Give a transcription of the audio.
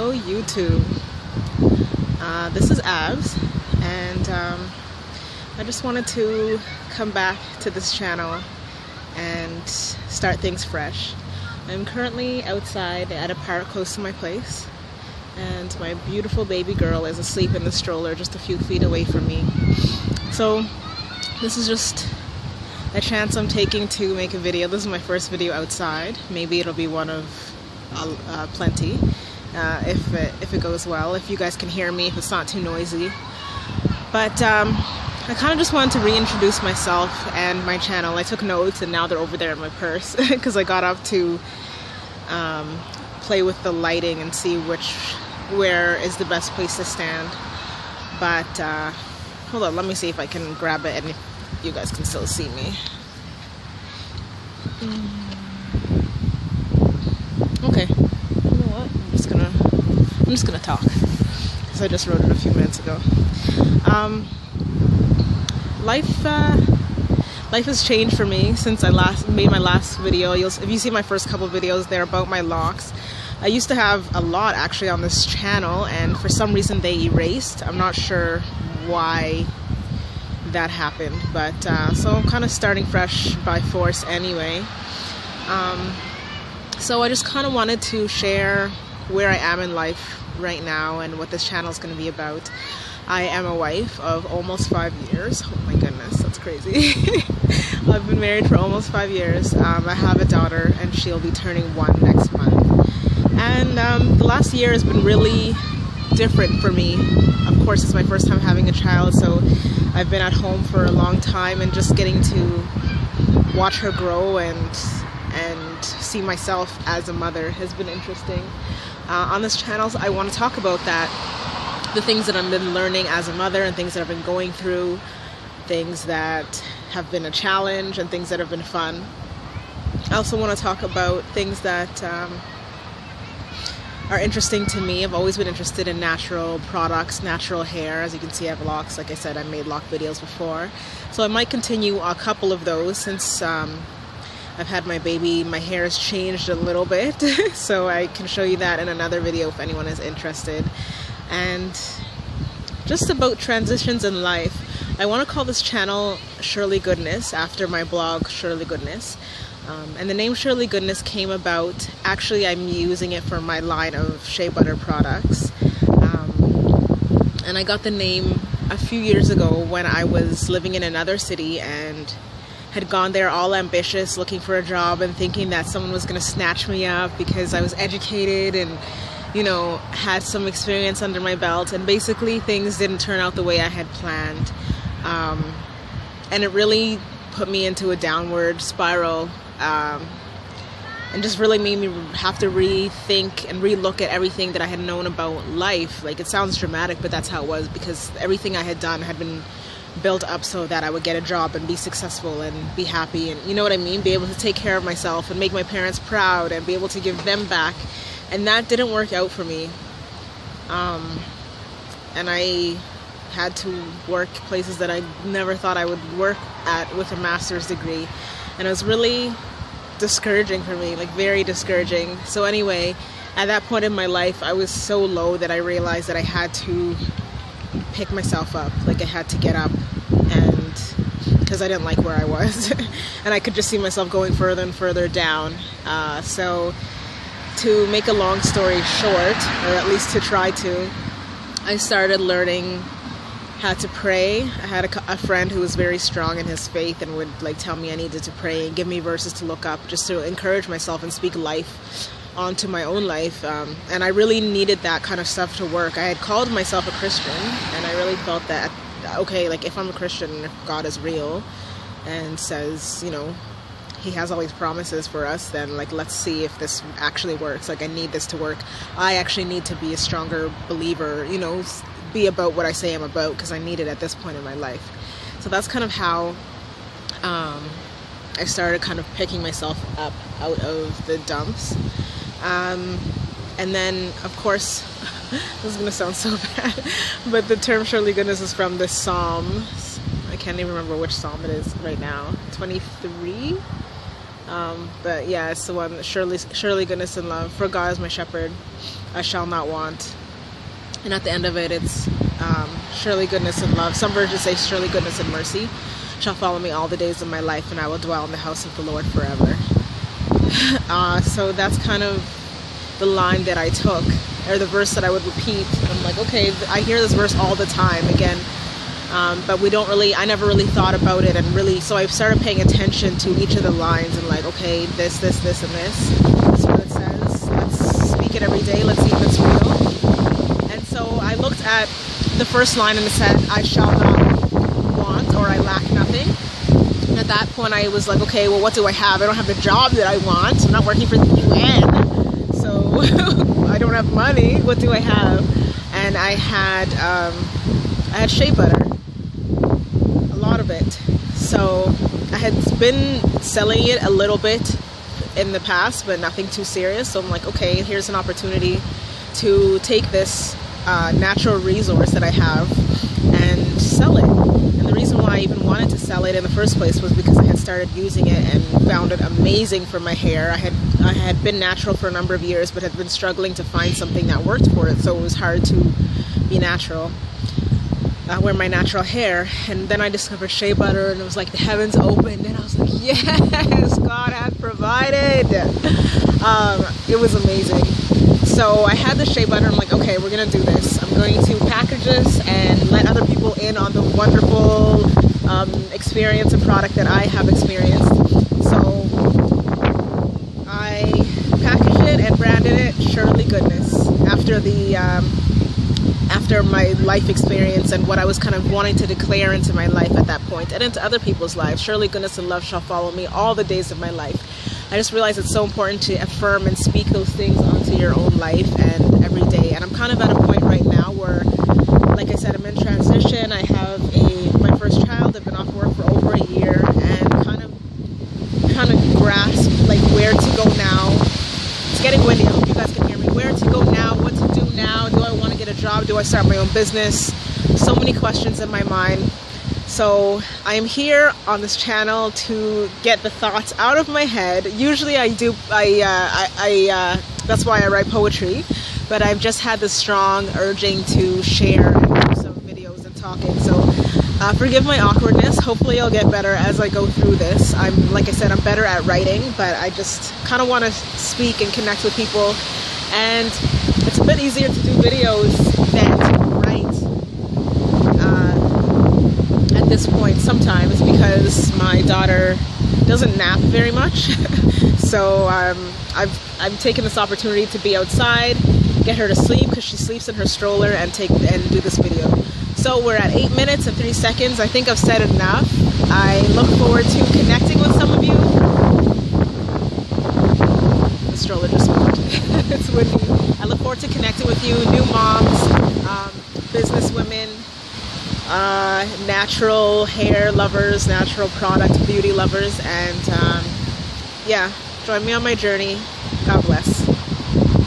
Hello YouTube. This is Abs, and I just wanted to come back to this channel and start things fresh. I'm currently outside at a park close to my place, and my beautiful baby girl is asleep in the stroller just a few feet away from me. So this is just a chance I'm taking to make a video. This is my first video outside. Maybe it'll be one of plenty if it goes well, if you guys can hear me, if it's not too noisy. But I kind of just wanted to reintroduce myself and my channel. I took notes and now they're over there in my purse because I got up to play with the lighting and see where is the best place to stand. But hold on, let me see if I can grab it and if you guys can still see me. Okay, you know what? I'm just gonna talk because I just wrote it a few minutes ago. Life has changed for me since I made my last video. If you see my first couple videos, they're about my locks. I used to have a lot actually on this channel, and for some reason they erased. I'm not sure why that happened, but so I'm kind of starting fresh by force anyway. So I just kind of wanted to share where I am in life right now and what this channel is going to be about. I am a wife of almost 5 years. Oh my goodness, that's crazy. I've been married for almost 5 years. I have a daughter and she'll be turning 1 next month. And the last year has been really different for me. Of course, it's my first time having a child, so I've been at home for a long time, and just getting to watch her grow and see myself as a mother has been interesting. On this channel, I want to talk about that, the things that I've been learning as a mother and things that I've been going through, things that have been a challenge and things that have been fun. I also want to talk about things that are interesting to me. I've always been interested in natural products, natural hair. As you can see, I have locks. Like I said, I made lock videos before. So I might continue a couple of those since I've had my baby. My hair has changed a little bit. So I can show you that in another video if anyone is interested. And just about transitions in life. I want to call this channel Shirley Goodness after my blog Shirley Goodness. And the name Shirley Goodness came about, actually I'm using it for my line of shea butter products. And I got the name a few years ago when I was living in another city and had gone there all ambitious, looking for a job and thinking that someone was going to snatch me up because I was educated and, you know, had some experience under my belt, and basically things didn't turn out the way I had planned. And it really put me into a downward spiral, and just really made me have to rethink and relook at everything that I had known about life. Like, it sounds dramatic, but that's how it was, because everything I had done had been built up so that I would get a job and be successful and be happy, and you know what I mean, be able to take care of myself and make my parents proud and be able to give them back. And that didn't work out for me. And I had to work places that I never thought I would work at with a master's degree, and it was really discouraging for me, like very discouraging. So anyway, at that point in my life, I was so low that I realized that I had to pick myself up. Like, I had to get up, and because I didn't like where I was and I could just see myself going further and further down. So to make a long story short, or at least to try to, I started learning how to pray. I had a friend who was very strong in his faith and would like tell me I needed to pray and give me verses to look up just to encourage myself and speak life onto my own life. And I really needed that kind of stuff to work. I had called myself a Christian, and I really felt that, okay, like if I'm a Christian, if God is real and says, you know, he has all these promises for us, then like, let's see if this actually works. Like, I need this to work. I actually need to be a stronger believer, you know, be about what I say I'm about, because I need it at this point in my life. So that's kind of how I started kind of picking myself up out of the dumps. And then, of course, this is going to sound so bad, but the term Shirley Goodness is from the Psalms. I can't even remember which Psalm it is right now. 23? But yeah, it's the one, surely goodness and love. For God is my shepherd, I shall not want. And at the end of it, it's surely goodness and love. Some versions say surely goodness and mercy shall follow me all the days of my life, and I will dwell in the house of the Lord forever. So that's kind of the line that I took, or the verse that I would repeat. I'm like, okay, I hear this verse all the time again, but I never really thought about it, and really, so I started paying attention to each of the lines and like, okay, this, and this. That's what it says. Let's speak it every day. Let's see if it's real. And so I looked at the first line and it said, I shall not want, or I lack nothing. And at that point I was like, okay, well, what do I have? I don't have the job that I want. I'm not working for the UN, so I don't have money. What do I have? And I had shea butter, a lot of it. So I had been selling it a little bit in the past, but nothing too serious. So I'm like, okay, here's an opportunity to take this natural resource that I have and sell it. And the reason why I even wanted to sell it in the first place was because I had started using it and found it amazing for my hair. I had been natural for a number of years, but had been struggling to find something that worked for it, so it was hard to be natural, wear my natural hair. And then I discovered shea butter, and it was like the heavens opened, and I was like, yes, God had provided. It was amazing. So I had the shea butter. I'm like, okay, we're gonna do this. I'm going to package this and let other people in on the wonderful experience and product that I have experienced. So I packaged it and branded it Surely Goodness after my life experience and what I was kind of wanting to declare into my life at that point and into other people's lives. Surely goodness and love shall follow me all the days of my life. I just realized it's so important to affirm and speak those things onto your own life and every day. And I'm kind of at a point right now where, like I said, I'm in transition. I have my first child. I've been off work for over a year, and kind of grasp like where to go now. It's getting windy. I hope you guys can hear me. Where to go now? What to do now? Do I want to get a job? Do I start my own business? So many questions in my mind. So I am here on this channel to get the thoughts out of my head. Usually that's why I write poetry, but I've just had this strong urging to share and do some videos and talking. So forgive my awkwardness. Hopefully I'll get better as I go through this. Like I said, I'm better at writing, but I just kind of want to speak and connect with people. And it's a bit easier to do videos than to write at this point sometimes, because my daughter doesn't nap very much. So I've taken this opportunity to be outside, get her to sleep because she sleeps in her stroller, and do this video. So we're at 8 minutes and 3 seconds. I think I've said enough. I look forward to connecting with some of you. The stroller just moved. It's windy. I look forward to connecting with you, new moms, business women, natural hair lovers, natural product beauty lovers, and yeah, join me on my journey.